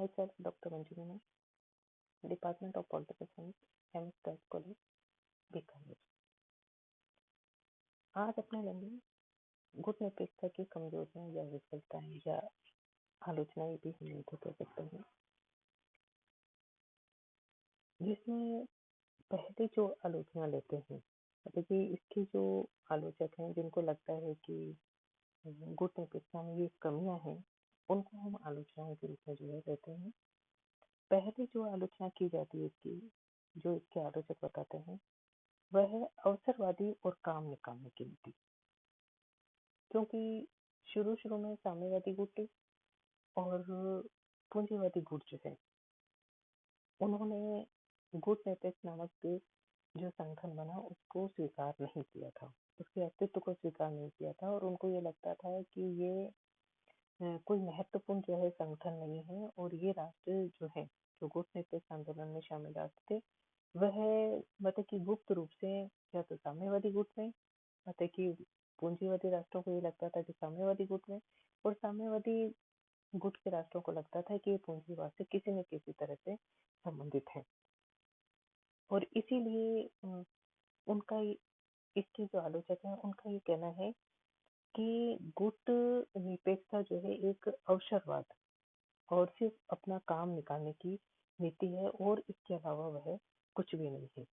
myself Dr. Manju Menon, Department of Political Science, MS Science College, Bikaner. आज अपने लेंगे गुटनिरपेक्षता की कमजोरियां या विफलताएं या आलोचनाएं भी हम इनको कह सकते हैं, जिसमें पहले जो आलोचना लेते हैं, देखिए इसके जो आलोचक हैं जिनको लगता है कि गुटनिरपेक्षता में ये कमियां हैं, उनको हम आलोचनाओं के रूप में जो है लेते हैं। पहले जो आलोचना की जाती है इसकी, जो इसके आलोचक बताते हैं, वह है अवसरवादी और काम निकालने की नीति। क्योंकि शुरू में साम्यवादी गुट और पूंजीवादी गुट जो है, उन्होंने गुट निरपेक्ष नामक जो संगठन बना उसको स्वीकार नहीं किया था, उसके अस्तित्व को स्वीकार नहीं किया था, और उनको ये लगता था कि ये कोई महत्वपूर्ण जो है संगठन नहीं है, और ये राष्ट्र जो है जो गुट निरपेक्ष आंदोलन में शामिल राष्ट्र थे, वह मतलब कि गुप्त रूप से या तो साम्यवादी गुट में, मतलब कि पूंजीवादी राष्ट्रों को ये लगता था कि साम्यवादी गुट में, और साम्यवादी गुट के राष्ट्रों को लगता था कि ये पूंजीवाद से किसी न किसी तरह से संबंधित है। और इसीलिए उनका इसके जो आलोचक हैं उनका ये कहना है कि गुट निरपेक्षता जो है एक अवसरवाद और सिर्फ अपना काम निकालने की नीति है, और इसके अलावा वह कुछ भी नहीं है।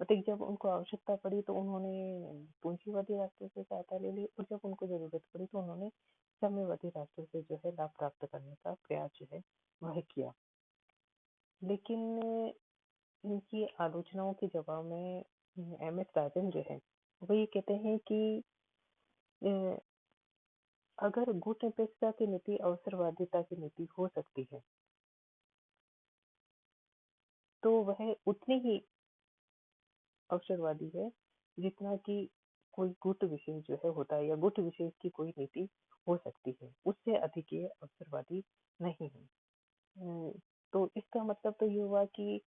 मतलब जब उनको आवश्यकता पड़ी तो उन्होंने पूंजीवादी राष्ट्रों से सहायता ले ली, और जब उनको जरूरत पड़ी तो उन्होंने साम्यवादी राष्ट्रों से जो है लाभ प्राप्त करने का प्रयास जो है वह किया। लेकिन इनकी आलोचनाओं के जवाब में MS राजन जो है वो ये कहते हैं कि अगर गुट निरपेक्षता की नीति अवसरवादिता की नीति हो सकती है तो वह उतनी ही अवसरवादी है जितना कि कोई गुट विशेष जो है होता है, या गुट विशेष की कोई नीति हो सकती है, उससे अधिक ये अवसरवादी नहीं है। तो इसका मतलब तो ये हुआ कि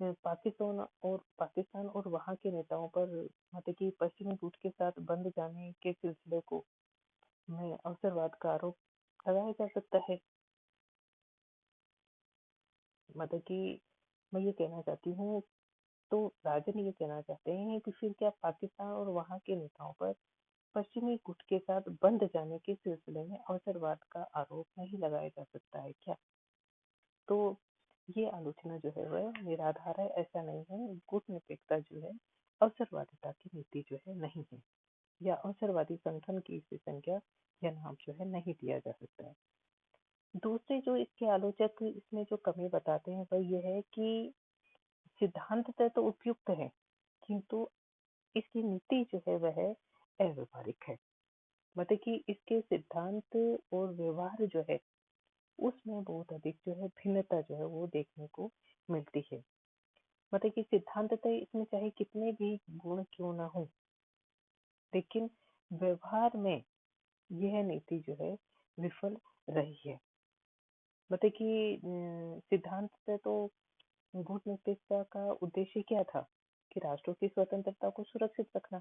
पाकिस्तान और वहाँ के नेताओं पर मतलब कि पश्चिमी गुट के साथ बंद जाने के सिलसिले को में अवसरवाद का आरोप लगाया जा सकता है। मतलब कि मैं ये कहना चाहती हूँ, तो राजन ये कहना चाहते हैं कि फिर क्या पाकिस्तान और वहाँ के नेताओं पर पश्चिमी गुट के साथ बंद जाने के सिलसिले में अवसरवाद का आरोप नहीं लगाया जा सकता है क्या? तो ये आलोचना जो है वह निराधार है, ऐसा नहीं है। गुट निरपेक्षता जो है अवसरवादिता की नीति जो है नहीं है, या अवसरवादी संगठन की इसे संज्ञा या नाम जो है नहीं दिया जा सकता है। दूसरे जो इसके आलोचक इसमें जो कमी बताते हैं वह ये है कि सिद्धांततः तो उपयुक्त है, किंतु इसकी नीति जो है वह अव्यवहारिक है। मतलब कि इसके सिद्धांत और व्यवहार जो है उसमें बहुत अधिक जो है भिन्नता जो है वो देखने को मिलती है। मतलब कि सिद्धांततः इसमें चाहे कितने भी गुण क्यों ना हो, लेकिन व्यवहार में यह नीति जो है विफल रही है। मतलब कि सिद्धांततः तो गुट निरपेक्षता का उद्देश्य क्या था कि राष्ट्रों की स्वतंत्रता को सुरक्षित रखना,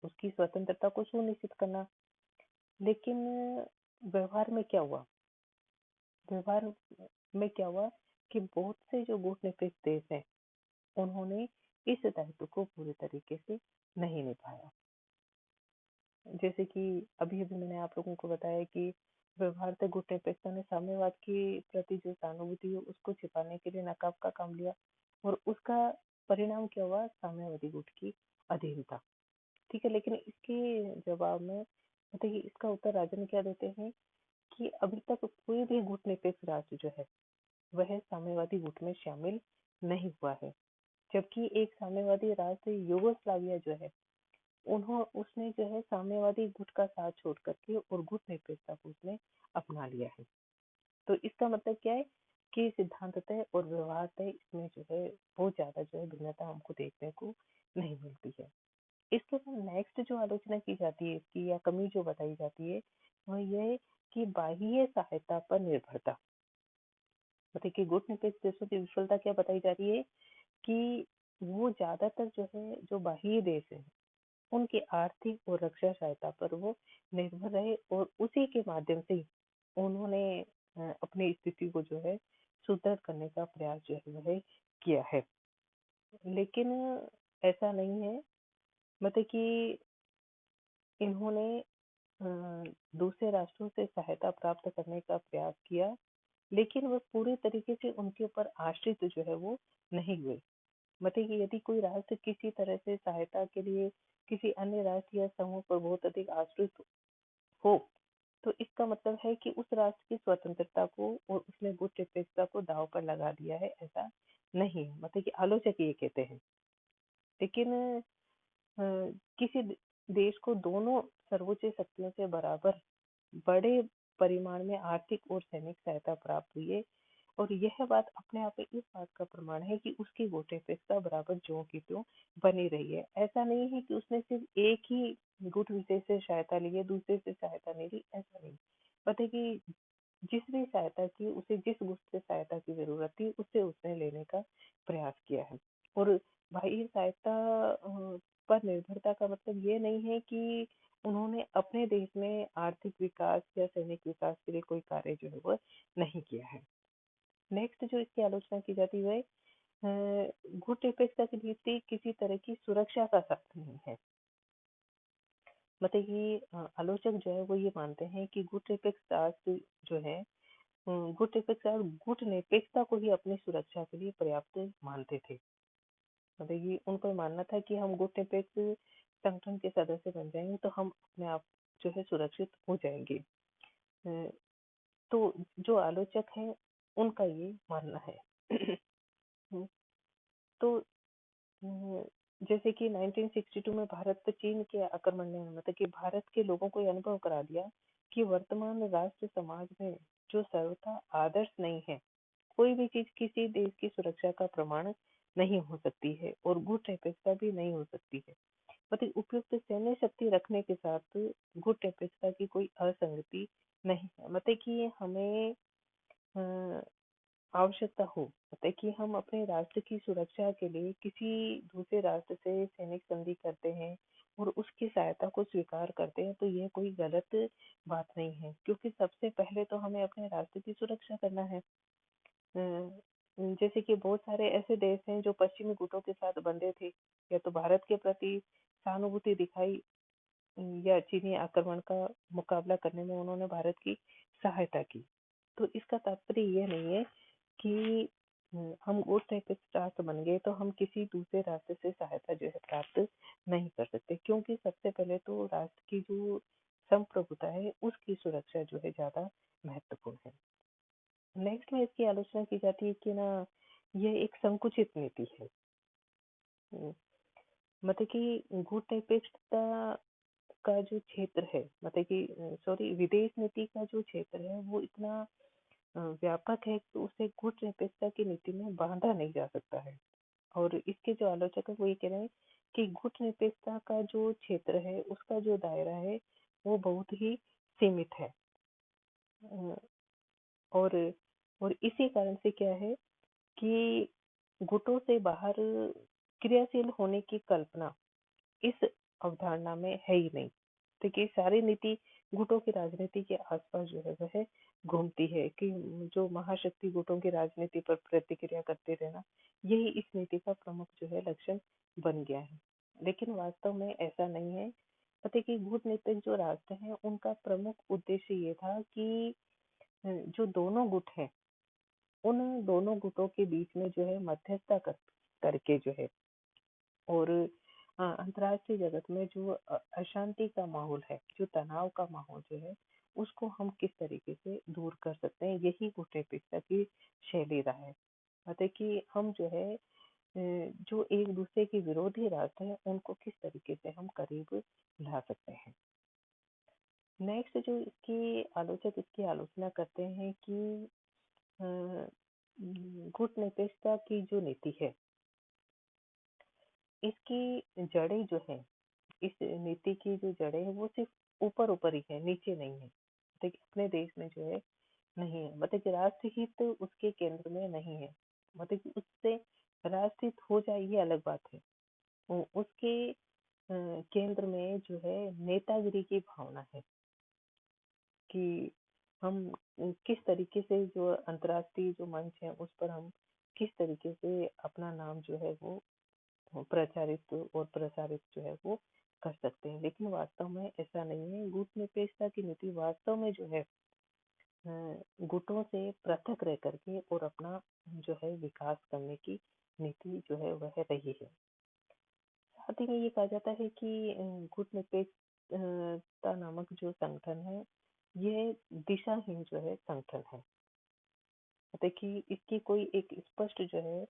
उसकी स्वतंत्रता को सुनिश्चित करना। लेकिन व्यवहार में क्या हुआ, व्यवहार में क्या हुआ कि बहुत से जो गुट निरपेक्ष देश हैं उन्होंने इस दायित्व को पूरे तरीके से नहीं निभाया। जैसे कि अभी अभी मैंने आप लोगों को बताया कि व्यवहार से गुट निरपेक्षता ने साम्यवाद के प्रति जो सहानुभूति है उसको छिपाने के लिए नकाब का काम लिया, और उसका परिणाम क्या हुआ, साम्यवादी गुट की अधीनता। ठीक है, लेकिन इसके जवाब में देखिए इसका उत्तर राजन क्या देते हैं कि अभी तक कोई भी गुट निरपेक्ष राष्ट्र जो है वह साम्यवादी गुट में शामिल नहीं हुआ है, जबकि एक साम्यवादी राष्ट्र यूगोस्लाविया जो है उसने जो है साम्यवादी गुट का साथ छोड़ करके और गुट निरपेक्षता को उसने अपना लिया है। तो इसका मतलब क्या है कि सिद्धांततः और व्यवहारतः इसमें जो है बहुत ज्यादा जो है भिन्नता हमको देखने को नहीं मिलती है। इसके बाद नेक्स्ट जो आलोचना की जाती है इसकी, या कमी जो बताई जाती है, वह यह है कि बाह्य सहायता पर निर्भरता। मतलब कि गुट निरपेक्ष देशों की विफलता क्या बताई जा रही है कि वो ज्यादातर जो है जो बाह्य देश है उनकी आर्थिक और रक्षा सहायता पर वो निर्भर रहे, और उसी के माध्यम से उन्होंने अपनी स्थिति को जो है सुदृढ़ करने का प्रयास जो है वह किया है। लेकिन ऐसा नहीं है, मतलब कि इन्होंने अ, दूसरे राष्ट्रों से सहायता प्राप्त करने का प्रयास किया, लेकिन वो पूरी तरीके से उनके ऊपर आश्रित जो है वो नहीं हुए। मतलब कि यदि कोई राष्ट्र किसी तरह से सहायता के लिए किसी अन्य राष्ट्र या समूह पर बहुत अधिक आश्रित हो, तो इसका मतलब है कि उस राष्ट्र की स्वतंत्रता को और उसने गुटनिरपेक्षता को दांव पर लगा दिया है, ऐसा नहीं है। मतलब कि आलोचक ये कहते हैं। लेकिन अ, किसी देश को दोनों सर्वोच्च शक्तियों से बराबर बड़े परिमाण में आर्थिक और सैनिक सहायता प्राप्त हुई है, और यह बात अपने आप में इस बात का प्रमाण है कि उसकी वोटें बराबर ज्यों की त्यों बनी रही है। ऐसा नहीं है कि उसने सिर्फ एक ही गुट विशेष से सहायता ली है, दूसरे से सहायता नहीं ली, ऐसा नहीं। पता है कि जिस भी सहायता की उसे जिस गुट से सहायता की जरूरत थी उससे उसने लेने का प्रयास किया है। और बाह्य सहायता पर निर्भरता का मतलब ये नहीं है कि उन्होंने अपने देश में आर्थिक विकास या सैनिक विकास के लिए कोई कार्य जो है वो नहीं किया है। नेक्स्ट जो इसकी आलोचना की जाती है वह गुटनिरपेक्षता की नीति किसी तरह की सुरक्षा का साधन नहीं है। मतलब कि आलोचक जो है वो ये मानते हैं कि गुटनिरपेक्ष राष्ट्र जो है गुटनिरपेक्ष गुटनिरपेक्षता को ही अपनी सुरक्षा के लिए पर्याप्त मानते थे। मतलब कि उनका मानना था कि हम गुटनिरपेक्ष संगठन के सदस्य बन जाएंगे तो हम अपने आप जो है सुरक्षित हो जाएंगे। अ, तो जो आलोचक हैं उनका ये मानना है। तो जैसे कि 1962 में भारत पर चीन के आक्रमण ने मतलब कि भारत के लोगों को ये अनुभव करा दिया कि वर्तमान राष्ट्र समाज में जो सर्वथा आदर्श नहीं है, कोई भी चीज किसी देश की सुरक्षा का प्रमाण नहीं हो सकती है और गुटनिरपेक्षता भी नहीं हो सकती है। मतलब उपयुक्त सैन्य शक्ति रखने के साथ गुटनिरपेक्षता की कोई असंगति नहीं है। मतलब कि हमें अ, आवश्यकता हो, मतलब कि हम अपने राष्ट्र की सुरक्षा के लिए किसी दूसरे राष्ट्र से सैनिक संधि करते हैं और उसकी सहायता को स्वीकार करते हैं, तो यह कोई गलत बात नहीं है, क्योंकि सबसे पहले तो हमें अपने राष्ट्र की सुरक्षा करना है। जैसे कि बहुत सारे ऐसे देश हैं जो पश्चिमी गुटों के साथ बंधे थे, या तो भारत के प्रति सहानुभूति दिखाई या चीनी आक्रमण का मुकाबला करने में उन्होंने भारत की सहायता की। तो इसका तात्पर्य ये नहीं है कि हम गुटनिरपेक्ष राष्ट्र बन गए तो हम किसी दूसरे राष्ट्र से सहायता जो है प्राप्त नहीं कर सकते, क्योंकि सबसे पहले तो राष्ट्र की जो संप्रभुता है उसकी सुरक्षा जो है ज्यादा महत्वपूर्ण है। नेक्स्ट में इसकी आलोचना की जाती है कि ना यह एक संकुचित नीति है। हम्म, मतलब कि गुटनिरपेक्षता का जो क्षेत्र है, मतलब कि सॉरी विदेश नीति का जो क्षेत्र है वो इतना व्यापक है कि उसे गुटनिरपेक्षता की नीति में बांधा नहीं जा सकता है। और इसके जो आलोचक है वो ये कह रहे हैं कि गुटनिरपेक्षता का जो क्षेत्र है उसका जो दायरा है वो बहुत ही सीमित है। अ, और और इसी कारण से क्या है कि गुटों से बाहर क्रियाशील होने की कल्पना इस अवधारणा में है ही नहीं। देखिए सारी नीति गुटों की राजनीति के आसपास जो है वह घूमती है कि जो महाशक्ति गुटों की राजनीति पर प्रतिक्रिया करते रहना, यही इस नीति का प्रमुख जो है लक्षण बन गया है। लेकिन वास्तव में ऐसा नहीं है। पता है कि गुटनिरपेक्ष जो राष्ट्र हैं उनका प्रमुख उद्देश्य ये था कि जो दोनों गुट हैं उन दोनों गुटों के बीच में जो है मध्यस्थता करके जो है, और अंतर्राष्ट्रीय जगत में जो अशांति का माहौल है, जो तनाव का माहौल जो है, उसको हम किस तरीके से दूर कर सकते हैं, यही गुटनिरपेक्षता की शैली रहा है। मतलब कि हम जो है जो एक दूसरे के विरोधी राष्ट्र हैं उनको किस तरीके से हम करीब ला सकते हैं। नेक्स्ट जो इसकी आलोचक इसकी आलोचना करते हैं कि गुटनिरपेक्षता की जो नीति है इसकी जड़ें जो है, इस नीति की जो जड़ें है वो सिर्फ ऊपर ऊपर ही है, नीचे नहीं है। देखिए अपने देश में जो है नहीं है, मतलब कि राष्ट्रहित उसके केंद्र में नहीं है। मतलब कि उससे राष्ट्रहित हो जाए ये अलग बात है। उसके केंद्र में जो है नेतागिरी की भावना है कि हम किस तरीके से जो अंतर्राष्ट्रीय जो मंच है उस पर हम किस तरीके से अपना नाम जो है वो प्रचारित और प्रसारित जो है वो कर सकते हैं। लेकिन वास्तव में ऐसा नहीं है। गुट निरपेक्षता की नीति वास्तव में जो है गुटों से पृथक रह करके और अपना जो है विकास करने की नीति जो है वह रही है। साथ ही में ये कहा जाता है कि गुट निरपेक्षता नामक जो संगठन है ये दिशाहीन जो है संगठन है। देखिए इसकी कोई एक स्पष्ट जो है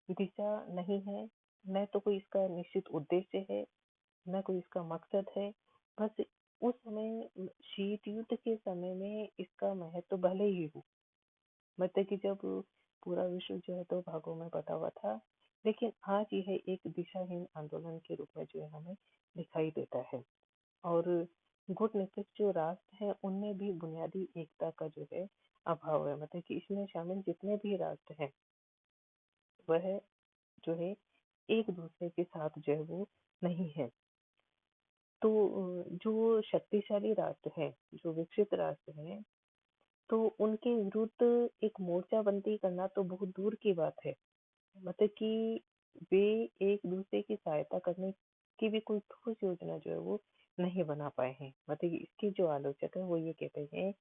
दिशा नहीं है, न तो कोई इसका निश्चित उद्देश्य है, न कोई इसका मकसद है। बस उस समय शीत युद्ध के समय में इसका महत्व भले ही हो, मतलब कि जब पूरा विश्व जो है दो भागों में बटा हुआ था, लेकिन आज यह एक दिशाहीन आंदोलन के रूप में जो है हमें दिखाई देता है। और गुट निरपेक्ष जो राष्ट्र है उनमें भी बुनियादी एकता का जो है अभाव है, मतलब कि इसमें शामिल जितने भी राष्ट्र हैं वह जो है एक दूसरे के साथ जो है वो नहीं है। तो जो शक्तिशाली राष्ट्र है, जो विकसित राष्ट्र है, तो उनके विरुद्ध एक मोर्चाबंदी करना तो बहुत दूर की बात है। मतलब कि वे एक दूसरे की सहायता करने की भी कोई ठोस योजना जो है वो नहीं बना पाए हैं। मतलब कि इसके जो आलोचक है वो ये कहते हैं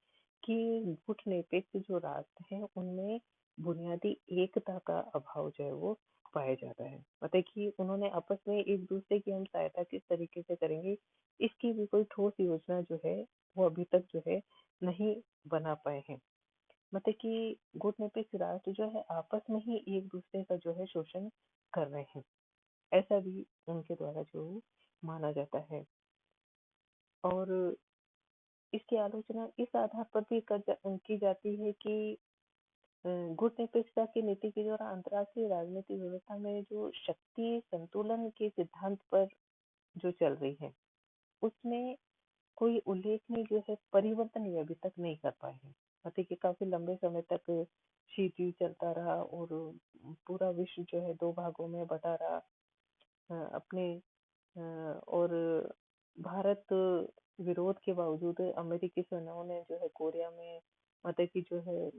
कि गुट निरपेक्ष जो राष्ट्र हैं उनमें बुनियादी एकता का अभाव जो है वो पाया जाता है। मतलब कि उन्होंने आपस में एक दूसरे की हम सहायता किस तरीके से करेंगे इसकी भी कोई ठोस योजना जो है वो अभी तक जो है नहीं बना पाए हैं। मतलब कि गुटनिरपेक्ष राष्ट्र जो है आपस में ही एक दूसरे का जो है शोषण कर रहे हैं, ऐसा भी उनके द्वारा जो माना जाता है। और इसकी आलोचना इस आधार पर भी की जाती है कि गुटनिरपेक्षता की नीति के द्वारा अंतर्राष्ट्रीय राजनीतिक व्यवस्था में जो शक्ति संतुलन के सिद्धांत पर जो चल रही है उसमें कोई उल्लेखनीय जो है परिवर्तन ये अभी तक नहीं कर पाए हैं। मतलब कि काफी लंबे समय तक शीत युद्ध चलता रहा और पूरा विश्व जो है दो भागों में बटा रहा। अपने और भारत विरोध के बावजूद अमेरिकी सेनाओं ने जो है कोरिया में, मतलब कि जो है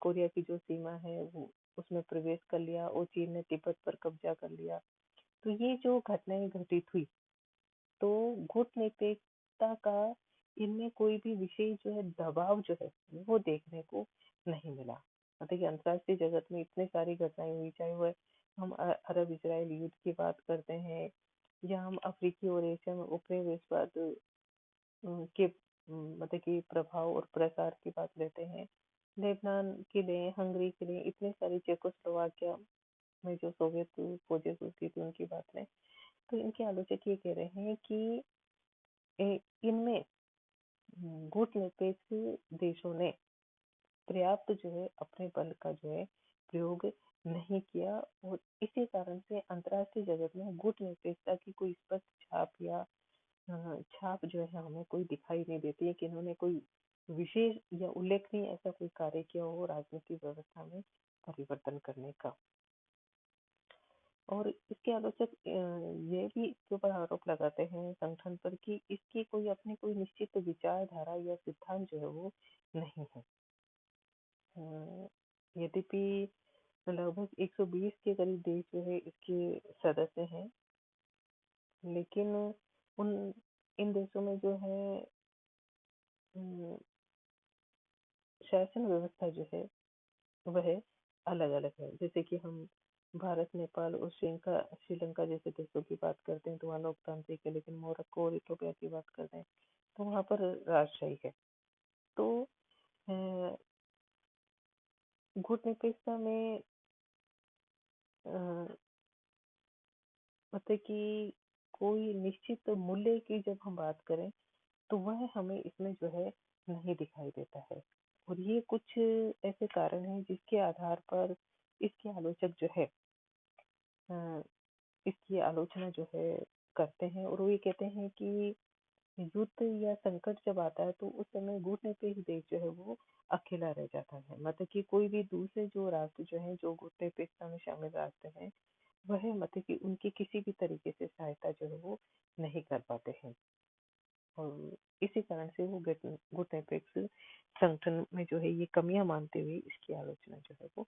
कोरिया की जो सीमा है वो उसमें प्रवेश कर लिया और चीन ने तिब्बत पर कब्जा कर लिया। तो ये जो घटनाएं घटित हुई तो गुटनिरपेक्षता का इनमें कोई भी विशेष जो है दबाव जो है वो देखने को नहीं मिला। मतलब कि अंतर्राष्ट्रीय जगत में इतनी सारी घटनाएं हुई, चाहे वह हम अरब इसराइल युद्ध की बात करते हैं या हम अफ्रीकी और एशिया में उपनिवेशवाद के मतलब कि प्रभाव और प्रसार की बात लेते हैं। लेबनान के लिए, हंगरी के लिए, इतने सारी चेकोस्लोवाकिया में जो सोवियत फौजें होती थी उनकी बात लें तो इनके आलोचक ये कह रहे हैं कि इनमें गुटनिरपेक्ष देशों ने पर्याप्त जो है अपने बल का जो है प्रयोग नहीं किया और इसी कारण से अंतर्राष्ट्रीय जगत में गुटनिरपेक्षता की कोई स्पष्ट छाप या छाप जो है हमें कोई दिखाई नहीं देती है कि इन्होंने कोई विशेष या उल्लेखनीय ऐसा कोई कार्य किया हो राजनीतिक व्यवस्था में परिवर्तन करने का। और इसके आलोचक ये भी इसके ऊपर आरोप लगाते हैं संगठन पर कि इसकी कोई अपनी कोई निश्चित विचारधारा या सिद्धांत जो है वो नहीं है। यद्यपि लगभग 120 के करीब देश जो है इसके सदस्य हैं, लेकिन उन इन देशों में जो है शासन व्यवस्था जो है वह अलग अलग है। जैसे कि हम भारत, नेपाल और श्रीलंका जैसे देशों की बात करते हैं तो वहाँ लोकतांत्रिक है, लेकिन मोरक्को और इथोपिया की बात करते हैं तो वहाँ पर राजशाही है। तो गुटनिरपेक्षता में अ, मतलब कि कोई निश्चित मूल्य की जब हम बात करें तो वह हमें इसमें जो है नहीं दिखाई देता है। और ये कुछ ऐसे कारण हैं जिसके आधार पर इसके आलोचक जो है अ, इसकी आलोचना जो है करते हैं और वो ये कहते हैं कि युद्ध या संकट जब आता है तो उस समय गुटनिरपेक्ष देश जो है वो अकेला रह जाता है। मतलब कि कोई भी दूसरे जो राष्ट्र जो है जो गुटनिरपेक्षता में शामिल राष्ट्र हैं वह मतलब कि उनकी किसी भी तरीके से सहायता जो है वो नहीं कर पाते हैं और इसी कारण से वो गुटनिरपेक्ष संगठन में जो है ये कमियाँ मानते हुए इसकी आलोचना जो है वो